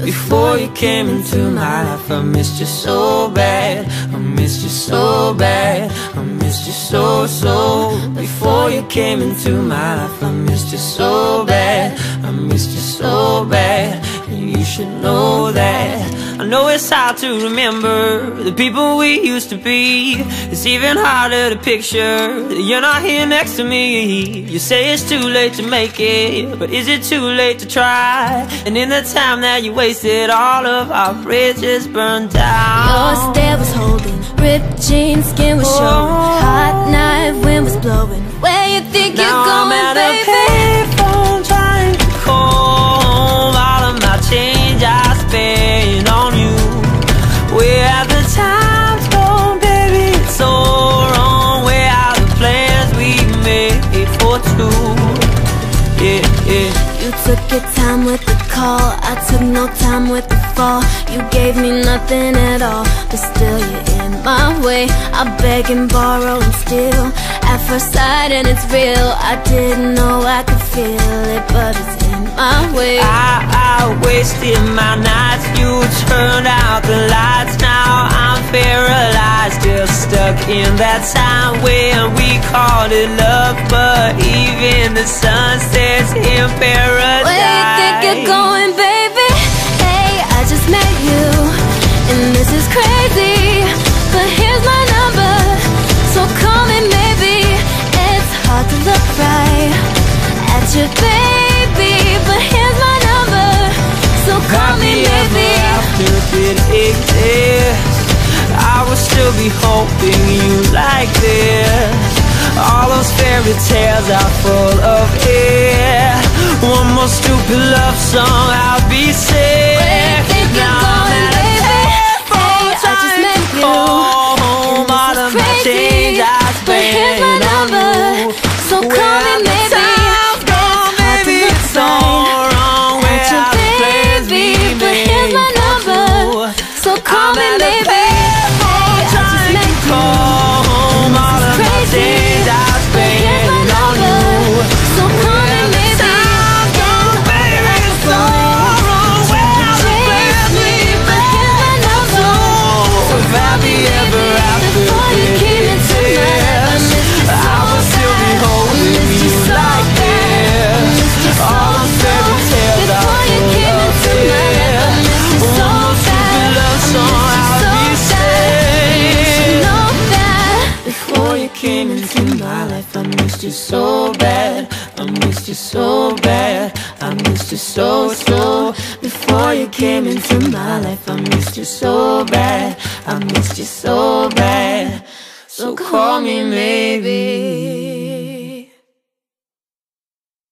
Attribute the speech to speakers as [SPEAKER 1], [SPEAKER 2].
[SPEAKER 1] Before you came into my life, I missed you so bad. I missed you so bad. I missed you so, so. Before you came into my life, I missed you so bad. I missed you so bad. And you should know that. I know it's hard to remember the people we used to be. It's even harder to picture that you're not here next to me. You say it's too late to make it, but is it too late to try? And in the time that you wasted, all of our bridges burned down.
[SPEAKER 2] Your stare was holding, ripped jeans, skin was showing, hot night, wind was blowing. Where you think you're going,
[SPEAKER 1] I'm at
[SPEAKER 2] baby?
[SPEAKER 1] a payphone trying to call all of my change I spent on you. Where have the times gone, baby? It's so wrong. Where are the plans we made for two? Yeah, yeah.
[SPEAKER 2] You took your time with the call, I took no time with the fall. You gave me nothing at all, but still you're in my way. I beg and borrow and steal at first sight, and it's real. I didn't know I could feel it, but it's in my way.
[SPEAKER 1] I wasted my nights, you turned out the lights. Now I'm paralyzed, still stuck in that time when we called it love. But even the sun sets in paradise.
[SPEAKER 2] Where you think you're going, baby? Hey, I just met you, and this is crazy, but here's my number, so call me maybe. It's hard to look right at you, baby, but here's my number, so call me maybe.
[SPEAKER 1] After it exists, I will still be hoping you like this. All those fairy tales are full of air. One more stupid love song, I'll be sick.
[SPEAKER 2] Where you think you're going, baby? Hey, I just met you,
[SPEAKER 1] home, all of my change I
[SPEAKER 2] but here's my
[SPEAKER 1] spent on
[SPEAKER 2] number,
[SPEAKER 1] you.
[SPEAKER 2] so call me maybe.
[SPEAKER 1] Time's gone, baby, it's all wrong. Where are the plans we
[SPEAKER 2] But here's my number, so call me maybe. Hey, I just met you,
[SPEAKER 1] home, all of my change I spent on you.
[SPEAKER 2] so call me maybe.
[SPEAKER 1] Time's gone, baby, it's all wrong. Where are the plans we made for two? So happy ever after
[SPEAKER 2] Before you came into my life, I
[SPEAKER 1] will still be holding you like this. All the fairy tales are
[SPEAKER 2] before you came into my life, I missed you so bad.
[SPEAKER 1] love song I'll be saying.
[SPEAKER 2] Know that
[SPEAKER 1] Before you came into my life, I missed you so bad. I missed you so bad. I missed you so, so. Before you came into my life, I missed you so bad. I missed you so bad. So call me maybe.